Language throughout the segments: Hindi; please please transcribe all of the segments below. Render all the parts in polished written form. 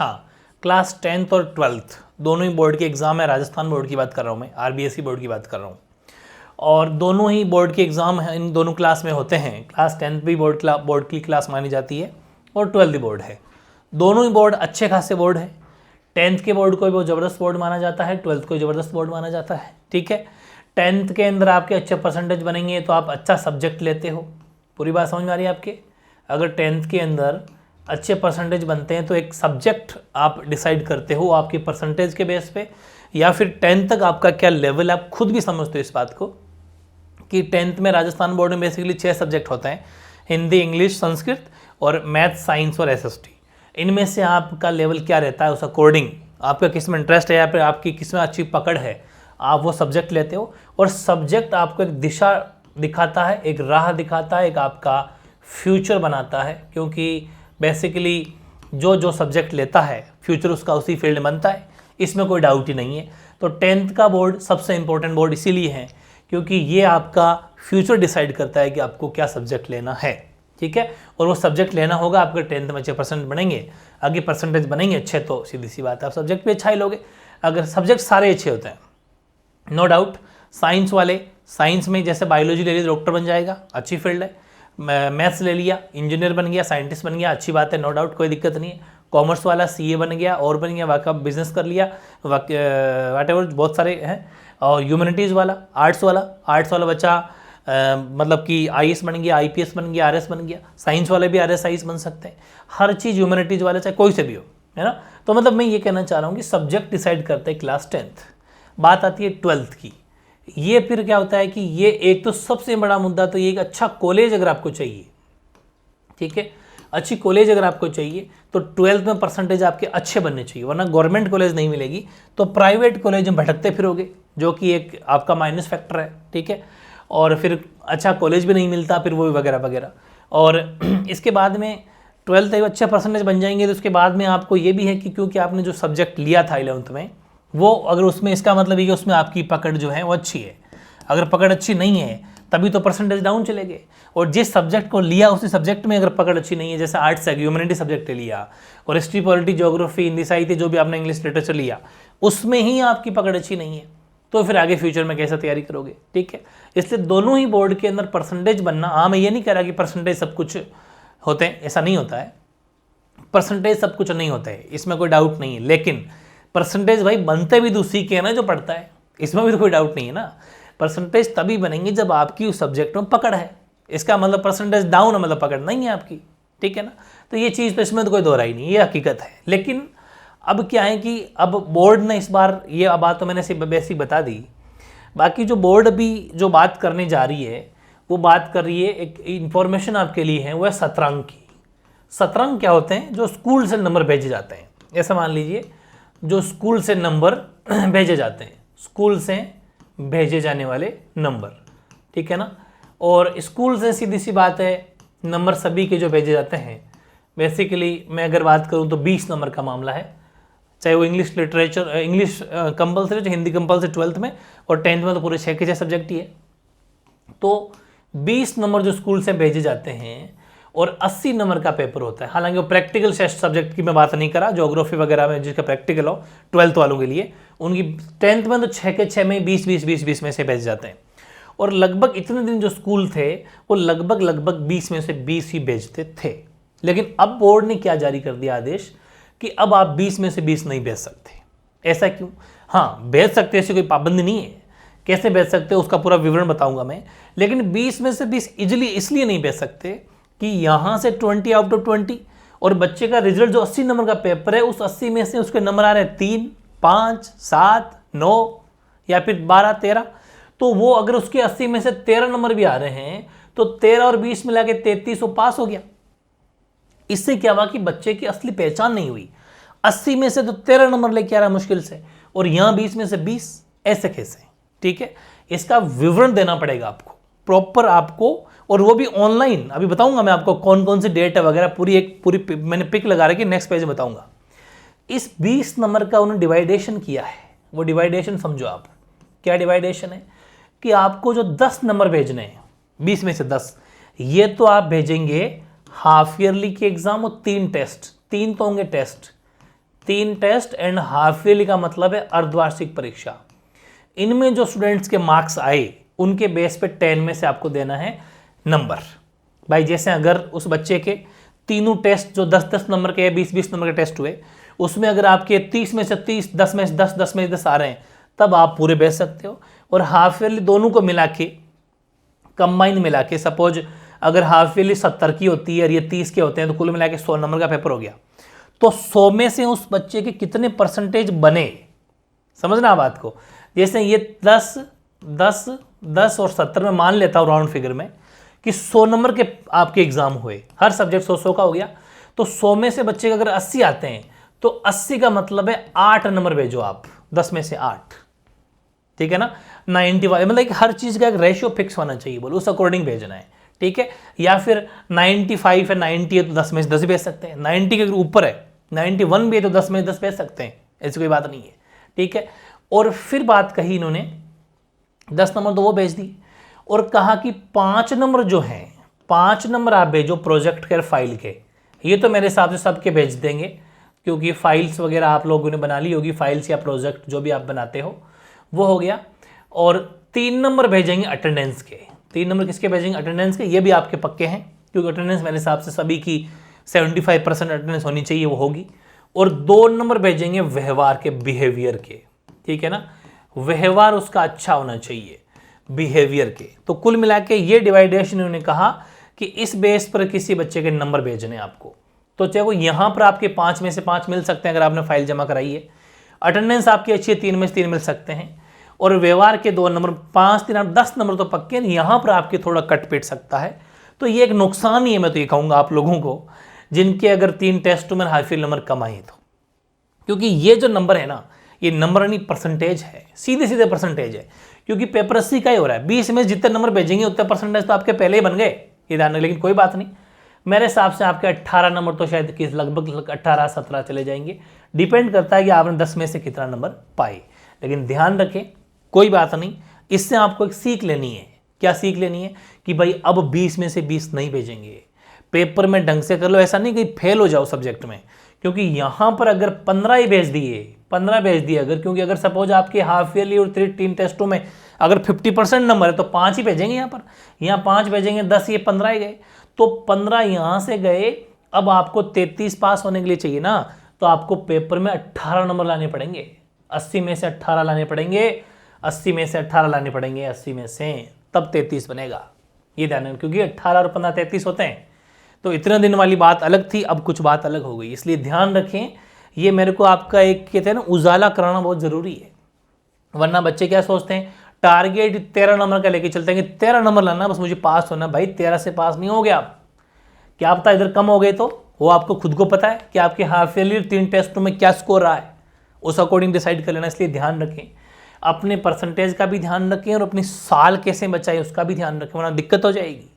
हाँ, क्लास 10th और 12th दोनों ही बोर्ड के एग्ज़ाम है। राजस्थान बोर्ड की बात कर रहा हूँ मैं, RBSE बोर्ड की बात कर रहा हूँ। और दोनों ही बोर्ड के एग्ज़ाम इन दोनों क्लास में होते हैं। क्लास 10th भी बोर्ड की क्लास मानी जाती है और 12th बोर्ड है। दोनों ही बोर्ड अच्छे खासे बोर्ड है। 10th के बोर्ड को भी बहुत ज़बरदस्त बोर्ड माना जाता है, 12th को ज़बरदस्त बोर्ड माना जाता है। ठीक है, 10th के अंदर आपके अच्छे परसेंटेज बनेंगे तो आप अच्छा सब्जेक्ट लेते हो। पूरी बात समझ में आ रही है आपके? अगर 10th के अंदर अच्छे परसेंटेज बनते हैं तो एक सब्जेक्ट आप डिसाइड करते हो आपके परसेंटेज के बेस पे, या फिर 10th तक आपका क्या लेवल है। आप खुद भी समझते हो इस बात को कि 10th में राजस्थान बोर्ड में बेसिकली 6 सब्जेक्ट होते हैं, हिंदी, इंग्लिश, संस्कृत और मैथ, साइंस और SST। इनमें से आपका लेवल क्या रहता है, उस अकॉर्डिंग आपका किस में इंटरेस्ट है या फिर आपकी किस में अच्छी पकड़ है, आप वो सब्जेक्ट लेते हो। और सब्जेक्ट आपको एक दिशा दिखाता है, एक राह दिखाता है, एक आपका फ्यूचर बनाता है। क्योंकि बेसिकली जो सब्जेक्ट लेता है फ्यूचर उसका उसी फील्ड में बनता है, इसमें कोई डाउट ही नहीं है। तो 10th का बोर्ड सबसे इंपॉर्टेंट बोर्ड इसीलिए है क्योंकि ये आपका फ्यूचर डिसाइड करता है कि आपको क्या सब्जेक्ट लेना है। ठीक है, और वो सब्जेक्ट लेना होगा। आपके 10th में अच्छे परसेंट बनेंगे, आगे परसेंटेज बनेंगे अच्छे तो सीधी सी बात है आप सब्जेक्ट भी अच्छा ही लोगे। अगर सब्जेक्ट सारे अच्छे होते हैं, नो डाउट। साइंस वाले, साइंस में जैसे बायोलॉजी ले लीजिए, डॉक्टर बन जाएगा, अच्छी फील्ड है। मैथ्स ले लिया, इंजीनियर बन गया, साइंटिस्ट बन गया, अच्छी बात है, नो डाउट, कोई दिक्कत नहीं है। कॉमर्स वाला CA बन गया और बन गया, वाकई बिजनेस कर लिया, वाट एवर, बहुत सारे हैं। और ह्यूमैनिटीज़ वाला, आर्ट्स वाला बच्चा मतलब कि IAS बन गया, IPS बन गया, RS बन गया। साइंस वाले भी RS IAS बन सकते हैं। हर चीज़ ह्यूमैनिटीज़ वाले चाहे कोई से भी हो, है ना। तो मतलब मैं ये कहना चाह रहा हूँ कि सब्जेक्ट डिसाइड करते हैं क्लास 10th। बात आती है 12th की। ये फिर क्या होता है कि ये एक तो सबसे बड़ा मुद्दा तो ये एक अच्छा कॉलेज अगर आपको चाहिए, ठीक है, अच्छी कॉलेज अगर आपको चाहिए तो 12th में परसेंटेज आपके अच्छे बनने चाहिए, वरना गवर्नमेंट कॉलेज नहीं मिलेगी तो प्राइवेट कॉलेज में भटकते फिरोगे, जो कि एक आपका माइनस फैक्टर है। ठीक है, और फिर अच्छा कॉलेज भी नहीं मिलता, फिर वो वगैरह वगैरह। और इसके बाद में 12th में अच्छे परसेंटेज बन जाएंगे तो उसके बाद में आपको ये भी है कि क्योंकि आपने जो सब्जेक्ट लिया था 11th में, वो अगर उसमें, इसका मतलब ये कि उसमें आपकी पकड़ जो है वो अच्छी है। अगर पकड़ अच्छी नहीं है तभी तो परसेंटेज डाउन चलेंगे। और जिस सब्जेक्ट को लिया उसी सब्जेक्ट में अगर पकड़ अच्छी नहीं है, जैसे आर्ट्स है, ह्यूमैनिटी सब्जेक्ट लिया और हिस्ट्री, पॉलिटी, ज्योग्राफी, हिंदी साहित्य, जो भी आपने इंग्लिश लिटरेचर लिया, उसमें ही आपकी पकड़ अच्छी नहीं है तो फिर आगे फ्यूचर में कैसे तैयारी करोगे। ठीक है, इसलिए दोनों ही बोर्ड के अंदर परसेंटेज बनना, हाँ मैं ये नहीं कह रहा कि परसेंटेज सब कुछ होते हैं, ऐसा नहीं होता है। परसेंटेज सब कुछ नहीं होता है, इसमें कोई डाउट नहीं है। लेकिन परसेंटेज भाई बनते भी तो उसी के है ना जो पढ़ता है, इसमें भी तो कोई डाउट नहीं है ना। परसेंटेज तभी बनेंगे जब आपकी उस सब्जेक्ट में पकड़ है। इसका मतलब परसेंटेज डाउन है मतलब पकड़ नहीं है आपकी। ठीक है ना, तो ये चीज़ तो इसमें तो कोई दोहराई नहीं, ये हकीकत है। लेकिन अब क्या है कि अब बोर्ड ने इस बार ये बात तो मैंने सिर्फ बेसिक बता दी, बाकी जो बोर्ड अभी जो बात करने जा रही है वो बात कर रही है, एक इंफॉर्मेशन आपके लिए है, वो है शतरंग की। शतरंग क्या होते हैं, जो स्कूल से नंबर भेजे जाते हैं। ऐसा मान लीजिए जो स्कूल से नंबर भेजे जाते हैं, स्कूल से भेजे जाने वाले नंबर, ठीक है ना। और स्कूल से सीधी सी बात है, नंबर सभी के जो भेजे जाते हैं, बेसिकली मैं अगर बात करूं तो 20 नंबर का मामला है, चाहे वो इंग्लिश लिटरेचर, इंग्लिश कंपलसरी, चाहे हिंदी कंपलसरी 12th में, और 10th में तो पूरे 6 के 6 सब्जेक्ट ही है। तो 20 नंबर जो स्कूल से भेजे जाते हैं और 80 नंबर का पेपर होता है। हालांकि वो प्रैक्टिकल सब्जेक्ट की मैं बात नहीं करा, ज्योग्राफी वगैरह में जिसका प्रैक्टिकल हो 12th वालों के लिए, उनकी 10th में तो 6 के 6 में 20 में से भेजे जाते हैं। और लगभग इतने दिन जो स्कूल थे वो लगभग 20 में से 20 ही भेजते थे। लेकिन अब बोर्ड ने क्या जारी कर दिया आदेश कि अब आप 20 में से 20 नहीं भेज सकते। ऐसा क्यों? हाँ भेज सकते, ऐसी कोई पाबंदी नहीं है। कैसे भेज सकते हो उसका पूरा विवरण बताऊंगा मैं। लेकिन 20 में से 20 इजिली इसलिए नहीं भेज सकते कि यहाँ से 20 आउट ऑफ 20 और बच्चे का रिजल्ट जो 80 नंबर का पेपर है, उस 80 में से उसके नंबर आ रहे हैं 3, 5, 7, 9 या फिर 12, 13। तो वो अगर उसके 80 में से 13 नंबर भी आ रहे हैं तो 13 और 20 मिला के 33 वो पास हो गया। इससे क्या हुआ कि बच्चे की असली पहचान नहीं हुई। 80 में से तो 13 नंबर लेके आ रहा है मुश्किल से, और यहां 20 में से 20, ऐसे कैसे? ठीक है, इसका विवरण देना पड़ेगा आपको प्रॉपर आपको, और वो भी ऑनलाइन। अभी बताऊंगा मैं आपको कौन कौन सी डेट है वगैरह, पूरी मैंने पिक लगा रखी, नेक्स्ट पेज में बताऊंगा। इस 20 नंबर का उन्होंने डिवाइडेशन किया है। वो डिवाइडेशन समझो आप, क्या डिवाइडेशन है कि आपको जो 10 नंबर भेजने हैं 20 में से 10, ये तो आप भेजेंगे हाफ ईयरली के एग्जाम और 3 टेस्ट, 3 तो होंगे test, 3 test and half yearly का मतलब है अर्धवार्षिक परीक्षा। इनमें जो स्टूडेंट्स के मार्क्स आए उनके बेस पे 10 में से आपको देना है नंबर। भाई जैसे अगर उस बच्चे के तीनों टेस्ट जो 10-10 नंबर के 20-20 नंबर के टेस्ट हुए, उसमें अगर आपके 30 में से 30, 10 में से 10, 10 में से 10 आ रहे हैं, तब आप पूरे भेज सकते हो। और हाफ ईयरली दोनों को मिला के, कंबाइन मिला के, सपोज अगर हाफ ईयरली 70 की होती है और ये 30 के होते हैं, तो कुल मिला के 100 नंबर का पेपर हो गया। तो 100 में से उस बच्चे के कितने परसेंटेज बने, समझना बात को। जैसे ये 10, 10, 10 और 70 में मान लेता हूँ राउंड फिगर में कि 100 नंबर के आपके एग्जाम हुए, हर सब्जेक्ट 100-100 का हो गया। तो 100 में से बच्चे के अगर 80 आते हैं तो 80 का मतलब है 8 नंबर भेजो आप, 10 में से 8, ठीक है ना। 95 मतलब कि हर चीज़ का एक रेशियो फिक्स होना चाहिए, बोलो उस अकॉर्डिंग भेजना है, ठीक है। या फिर 95 है, 90 है तो 10 में से 10 भेज सकते हैं। 90 के ऊपर है, 91 भी है तो 10 में से 10 भेज सकते हैं, ऐसी कोई बात नहीं है, ठीक है। और फिर बात कही इन्होंने 10 नंबर तो वो भेज दी, और कहा कि 5 नंबर जो हैं, 5 नंबर आप भेजो प्रोजेक्ट के फाइल के। ये तो मेरे हिसाब से सबके भेज देंगे, क्योंकि फाइल्स वगैरह आप लोगों ने बना ली होगी, फाइल्स या प्रोजेक्ट जो भी आप बनाते हो वो हो गया। और 3 नंबर भेजेंगे अटेंडेंस के। 3 नंबर किसके भेजेंगे? अटेंडेंस के। ये भी आपके पक्के हैं, क्योंकि अटेंडेंस मेरे हिसाब से सभी की 75% अटेंडेंस होनी चाहिए, वो होगी। और 2 नंबर भेजेंगे व्यवहार के, बिहेवियर के, ठीक है ना। व्यवहार उसका अच्छा होना चाहिए, बिहेवियर के। तो कुल मिला के ये डिवाइडेशन उन्होंने कहा कि इस बेस पर किसी बच्चे के नंबर भेजने आपको। तो चाहे वो यहाँ पर आपके 5 में से 5 मिल सकते हैं अगर आपने फाइल जमा कराई है, अटेंडेंस आपकी अच्छी है 3 में से 3 मिल सकते हैं, और व्यवहार के 2 नंबर, 5, 3, 10 नंबर तो पक्के हैं। यहाँ पर आपके थोड़ा कट पीट सकता है, तो ये एक नुकसान ही है, मैं तो ये कहूँगा आप लोगों को, जिनके अगर 3 टेस्ट में हाफ ईयर नंबर कम आए तो। क्योंकि ये जो नंबर है ना, ये नंबर नहीं परसेंटेज है, सीधे सीधे परसेंटेज है। क्योंकि पेपर 80 का ही हो रहा है, 20 में जितने नंबर भेजेंगे उतने परसेंटेज तो आपके पहले ही बन गए, ये ध्यान रखें। लेकिन कोई बात नहीं, मेरे हिसाब से आपके 18 नंबर तो शायद किस लगभग 18-17 चले जाएंगे। डिपेंड करता है कि आपने 10 में से कितना नंबर पाए। लेकिन ध्यान रखें, कोई बात नहीं, इससे आपको एक सीख लेनी है। क्या सीख लेनी है? कि भाई अब 20 में से 20 नहीं भेजेंगे, पेपर में ढंग से कर लो। ऐसा नहीं कि फेल हो जाओ सब्जेक्ट में, क्योंकि यहाँ पर अगर 15 ही भेज दिए, 15 भेज दिए अगर, क्योंकि अगर सपोज आपके हाफ ईयरली और 3 टेस्टों में अगर 50% नंबर है तो 5 ही भेजेंगे यहाँ पर, यहाँ 5 भेजेंगे, 10 ये 15 ही गए, तो 15 यहाँ से गए। अब आपको 33 पास होने के लिए चाहिए ना, तो आपको पेपर में 18 नंबर लाने पड़ेंगे, 80 में से 18 लाने पड़ेंगे, 80 में से 18 लाने पड़ेंगे, 80 में से, तब 33 बनेगा। ये ध्यान रखें, क्योंकि 18 और 15 33 होते हैं। तो इतने दिन वाली बात अलग थी, अब कुछ बात अलग हो गई, इसलिए ध्यान रखें। ये मेरे को आपका एक कहते हैं ना, उजाला कराना बहुत ज़रूरी है। वरना बच्चे क्या सोचते हैं, टारगेट 13 नंबर का लेके चलते हैं कि 13 नंबर लाना, बस मुझे पास होना। भाई 13 से पास नहीं हो गया आप, क्या पता इधर कम हो गए, तो वो आपको खुद को पता है कि आपके हाफ ईयरली 3 टेस्टों में क्या स्कोर रहा है, उस अकॉर्डिंग डिसाइड कर लेना। इसलिए ध्यान रखें, अपने परसेंटेज का भी ध्यान रखें और अपनी साल कैसे बचाएं उसका भी ध्यान रखें, वरना दिक्कत हो जाएगी।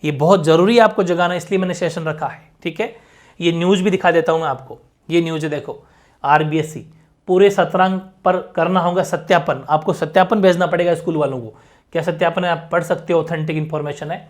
ये बहुत ज़रूरी है आपको जगाना, इसलिए मैंने सेशन रखा है, ठीक है। ये न्यूज़ भी दिखा देता हूँ मैं आपको। ये न्यूज़ है, देखो, RBSE पूरे 17 अंक पर करना होगा सत्यापन। आपको सत्यापन भेजना पड़ेगा स्कूल वालों को। क्या सत्यापन है? आप पढ़ सकते हो, ऑथेंटिक इन्फॉर्मेशन है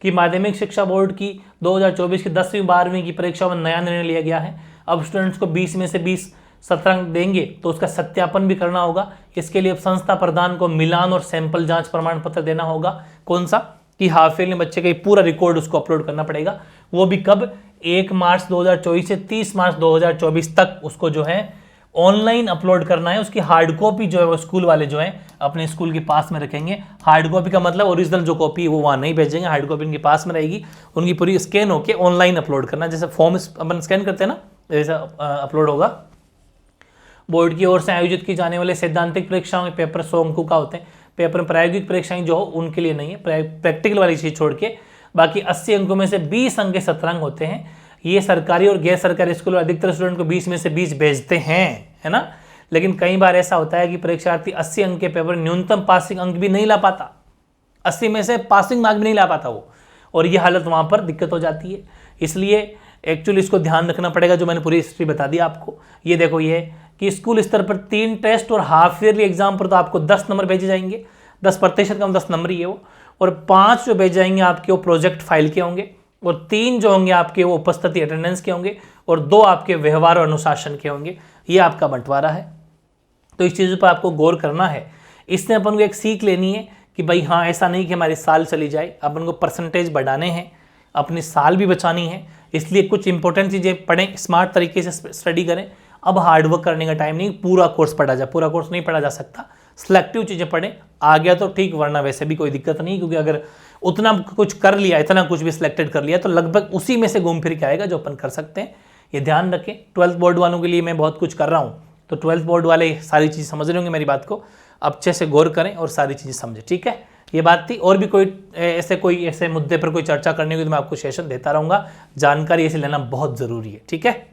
कि माध्यमिक शिक्षा बोर्ड की 2024 की 10वीं 12वीं की परीक्षा में नया निर्णय लिया गया है। अब स्टूडेंट्स को 20 में से 20 17 अंक देंगे तो उसका सत्यापन भी करना होगा। इसके लिए अब संस्था प्रधान को मिलान और सैंपल जांच प्रमाण पत्र देना होगा। कौन सा? कि हाफ ईयरली बच्चे का पूरा रिकॉर्ड उसको अपलोड करना पड़ेगा। वो भी कब? 1 मार्च 2024 से 30 मार्च 2024 तक उसको जो है ऑनलाइन अपलोड करना है। उसकी हार्ड कॉपी जो है वो स्कूल वाले जो है अपने स्कूल के पास में रखेंगे। हार्ड कॉपी का मतलब ओरिजिनल जो कॉपी है वो वहाँ नहीं भेजेंगे, हार्ड कॉपी उनके पास में रहेगी। उनकी पूरी स्कैन होकर ऑनलाइन अपलोड करना, जैसे फॉर्म अपन स्कैन करते हैं ना, जैसा अपलोड होगा। बोर्ड की ओर से आयोजित की जाने वाले सैद्धांतिक परीक्षाओं में पेपर 100 अंकों का होते हैं। पेपर में प्रायोगिक परीक्षाएं जो हो उनके लिए नहीं है, प्रैक्टिकल वाली चीज़ छोड़ के बाकी 80 अंकों में से 20 अंक के 17 अंक होते हैं। ये सरकारी और गैर सरकारी स्कूल अधिकतर स्टूडेंट को 20 में से 20 भेजते हैं, है ना। लेकिन कई बार ऐसा होता है कि परीक्षार्थी 80 अंक के पेपर न्यूनतम पासिंग अंक भी नहीं ला पाता, 80 में से पासिंग मार्क भी नहीं ला पाता वो, और ये हालत वहाँ पर दिक्कत हो जाती है। इसलिए एक्चुअली इसको ध्यान रखना पड़ेगा, जो मैंने पूरी हिस्ट्री बता दी आपको। ये देखो, ये कि स्कूल स्तर पर 3 टेस्ट और हाफ ईयरली एग्जाम पर तो आपको 10 नंबर भेजे जाएंगे, 10% कम 10 नंबर ही है वो, और 5 जो भेजे जाएंगे आपके वो प्रोजेक्ट फाइल के होंगे, और 3 जो होंगे आपके वो उपस्थिति अटेंडेंस के होंगे, और 2 आपके व्यवहार और अनुशासन के होंगे। ये आपका बंटवारा है। तो इस चीज़ पर आपको गौर करना है। इसने अपन को एक सीख लेनी है कि भाई हाँ, ऐसा नहीं कि हमारी साल चली जाए, अपन को परसेंटेज बढ़ाने हैं, अपनी साल भी बचानी है। इसलिए कुछ इंपॉर्टेंट चीज़ें पढ़ें, स्मार्ट तरीके से स्टडी करें। अब हार्डवर्क करने का टाइम नहीं, पूरा कोर्स पढ़ा जाए, पूरा कोर्स नहीं पढ़ा जा सकता, सिलेक्टिव चीज़ें पढ़ें। आ गया तो ठीक, वरना वैसे भी कोई दिक्कत नहीं, क्योंकि अगर उतना कुछ कर लिया, इतना कुछ भी सिलेक्टेड कर लिया, तो लगभग उसी में से घूम फिर के आएगा जो अपन कर सकते हैं। ये ध्यान रखें। 12th बोर्ड वालों के लिए मैं बहुत कुछ कर रहा हूँ, तो 12th बोर्ड वाले सारी चीज़ समझ रहे होंगे मेरी बात को। अब अच्छे से गौर करें और सारी चीज़ें समझें, ठीक है। ये बात थी। और भी कोई ऐसे मुद्दे पर कोई चर्चा करनी होगी तो मैं आपको सेशन देता रहूँगा। जानकारी ऐसे लेना बहुत ज़रूरी है, ठीक है।